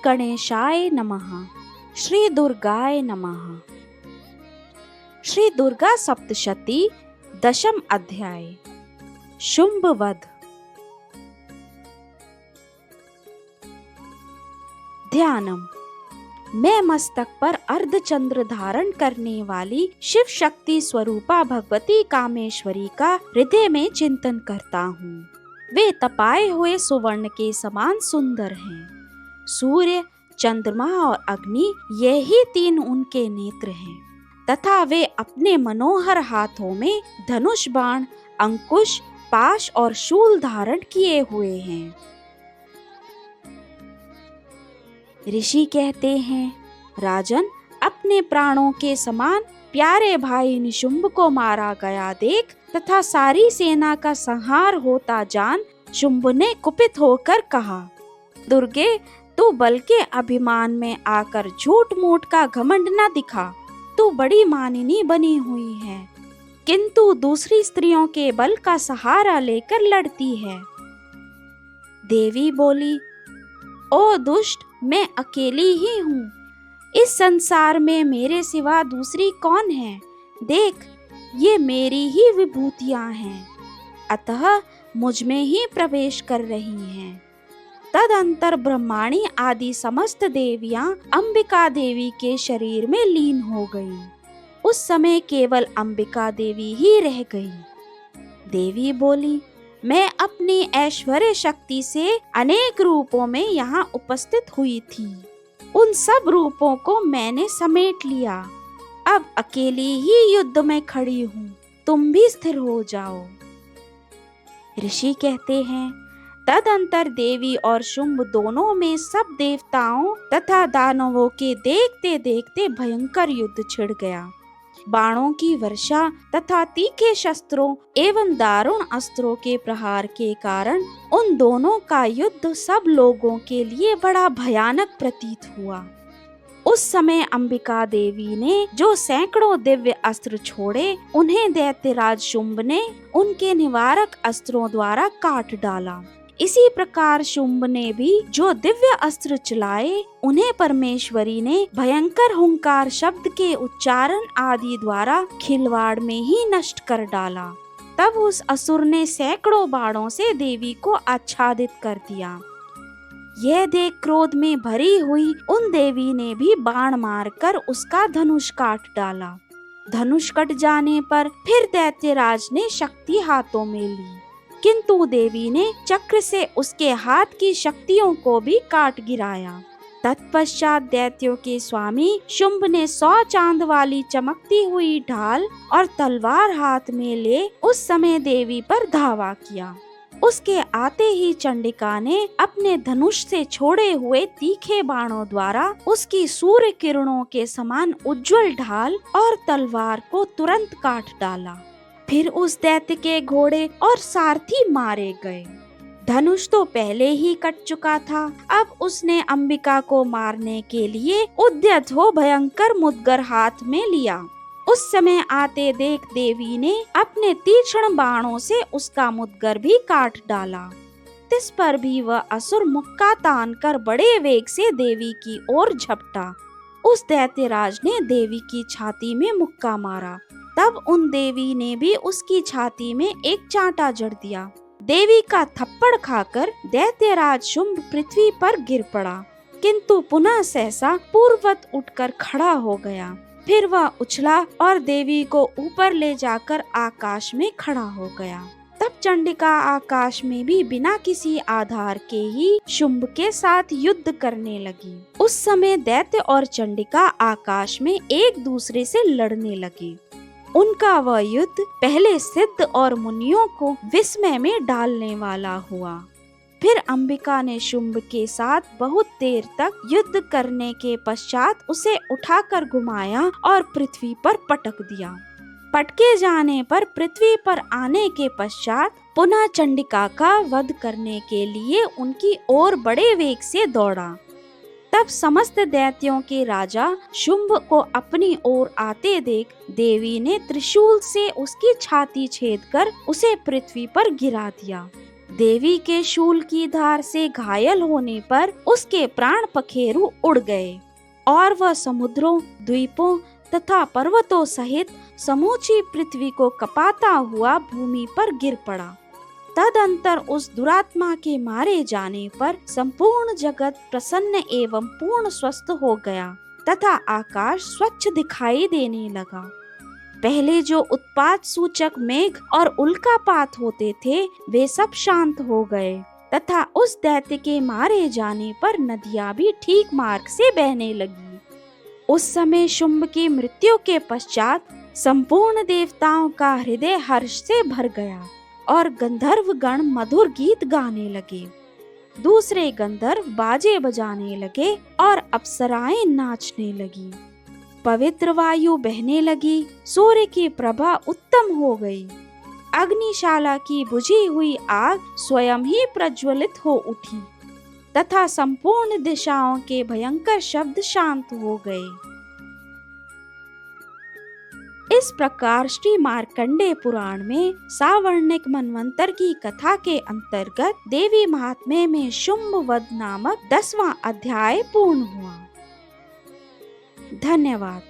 गणेशाय नमः। श्री दुर्गाय नमः। श्री दुर्गा सप्तशती दशम अध्याय। शुंभ वध। ध्यानम। मैं मस्तक पर अर्धचंद्र धारण करने वाली शिव शक्ति स्वरूपा भगवती कामेश्वरी का हृदय में चिंतन करता हूँ। वे तपाए हुए सुवर्ण के समान सुंदर हैं। सूर्य, चंद्रमा और अग्नि, यही तीन उनके नेत्र हैं तथा वे अपने मनोहर हाथों में धनुष, बाण, अंकुश, पाश और शूल धारण किए हुए हैं। ऋषि कहते हैं, राजन, अपने प्राणों के समान प्यारे भाई निशुंभ को मारा गया देख तथा सारी सेना का संहार होता जान शुंभ ने कुपित होकर कहा, दुर्गे, तू बल के अभिमान में आकर झूठ मूठ का घमंड न दिखा। तू बड़ी मानिनी बनी हुई है, किंतु दूसरी स्त्रियों के बल का सहारा लेकर लड़ती है। देवी बोली, ओ दुष्ट, मैं अकेली ही हूँ। इस संसार में मेरे सिवा दूसरी कौन है? देख, ये मेरी ही विभूतियाँ हैं, अतः मुझ में ही प्रवेश कर रही हैं। तदंतर ब्रह्माणी आदि समस्त देवियां अंबिका देवी के शरीर में लीन हो गईं। उस समय केवल अंबिका देवी ही रह गई। देवी बोली, मैं अपनी ऐश्वर्य शक्ति से अनेक रूपों में यहाँ उपस्थित हुई थी। उन सब रूपों को मैंने समेट लिया। अब अकेली ही युद्ध में खड़ी हूँ, तुम भी स्थिर हो जाओ। ऋषि कहते हैं, तदंतर देवी और शुंभ दोनों में सब देवताओं तथा दानवों के देखते देखते भयंकर युद्ध छिड़ गया। बाणों की वर्षा तथा तीखे शस्त्रों एवं दारुण अस्त्रों के प्रहार के कारण उन दोनों का युद्ध सब लोगों के लिए बड़ा भयानक प्रतीत हुआ। उस समय अंबिका देवी ने जो सैकड़ों दिव्य अस्त्र छोड़े, उन्हें दैत्यराज शुंभ ने उनके निवारक अस्त्रों द्वारा काट डाला। इसी प्रकार शुंभ ने भी जो दिव्य अस्त्र चलाए, उन्हें परमेश्वरी ने भयंकर हुंकार शब्द के उच्चारण आदि द्वारा खिलवाड़ में ही नष्ट कर डाला। तब उस असुर ने सैकड़ों बाणों से देवी को आच्छादित कर दिया। यह देख क्रोध में भरी हुई उन देवी ने भी बाण मारकर उसका धनुष काट डाला। धनुष कट जाने पर फिर दैत्यराज ने शक्ति हाथों में ली, किंतु देवी ने चक्र से उसके हाथ की शक्तियों को भी काट गिराया। तत्पश्चात दैत्यों के स्वामी शुंभ ने 100 चांद वाली चमकती हुई ढाल और तलवार हाथ में ले उस समय देवी पर धावा किया। उसके आते ही चंडिका ने अपने धनुष से छोड़े हुए तीखे बाणों द्वारा उसकी सूर्य किरणों के समान उज्जवल ढाल और तलवार को तुरंत काट डाला। फिर उस दैत्य के घोड़े और सारथी मारे गए। धनुष तो पहले ही कट चुका था। अब उसने अंबिका को मारने के लिए उद्यत हो भयंकर मुद्गर हाथ में लिया। उस समय आते देख देवी ने अपने तीक्ष्ण बाणों से उसका मुद्गर भी काट डाला। इस पर भी वह असुर मुक्का तान कर बड़े वेग से देवी की ओर झपटा। उस दैत्यराज ने देवी की छाती में मुक्का मारा। तब उन देवी ने भी उसकी छाती में एक चांटा जड़ दिया। देवी का थप्पड़ खाकर दैत्यराज शुंभ पृथ्वी पर गिर पड़ा, किंतु पुनः सहसा पूर्ववत उठकर खड़ा हो गया। फिर वह उछला और देवी को ऊपर ले जाकर आकाश में खड़ा हो गया। तब चंडिका आकाश में भी बिना किसी आधार के ही शुंभ के साथ युद्ध करने लगी। उस समय दैत्य और चंडिका आकाश में एक दूसरे से लड़ने लगे। उनका वह युद्ध पहले सिद्ध और मुनियों को विस्मय में डालने वाला हुआ। फिर अंबिका ने शुंभ के साथ बहुत देर तक युद्ध करने के पश्चात उसे उठाकर घुमाया और पृथ्वी पर पटक दिया। पटके जाने पर पृथ्वी पर आने के पश्चात पुनः चंडिका का वध करने के लिए उनकी ओर बड़े वेग से दौड़ा। तब समस्त दैत्यों के राजा शुंभ को अपनी ओर आते देख देवी ने त्रिशूल से उसकी छाती छेद कर उसे पृथ्वी पर गिरा दिया। देवी के शूल की धार से घायल होने पर उसके प्राण पखेरु उड़ गए और वह समुद्रों, द्वीपों तथा पर्वतों सहित समूची पृथ्वी को कपाता हुआ भूमि पर गिर पड़ा। तदंतर उस दुरात्मा के मारे जाने पर संपूर्ण जगत प्रसन्न एवं पूर्ण स्वस्थ हो गया तथा आकाश स्वच्छ दिखाई देने लगा। पहले जो उत्पात सूचक मेघ और उल्कापात होते थे वे सब शांत हो गए तथा उस दैत्य के मारे जाने पर नदियां भी ठीक मार्ग से बहने लगी। उस समय शुंभ की मृत्यु के पश्चात संपूर्ण देवताओं का हृदय हर्ष से भर गया और गंधर्व गण मधुर गीत गाने लगे। दूसरे गंधर्व बाजे बजाने लगे और अप्सराएं नाचने लगी। पवित्र वायु बहने लगी, सूर्य की प्रभा उत्तम हो गई। अग्निशाला की बुझी हुई आग स्वयं ही प्रज्वलित हो उठी तथा संपूर्ण दिशाओं के भयंकर शब्द शांत हो गए। इस प्रकार श्री मार्कंडेय पुराण में सावर्णिक मनवंतर की कथा के अंतर्गत देवी महात्म्य में शुंभ वध नामक 10वां अध्याय पूर्ण हुआ। धन्यवाद।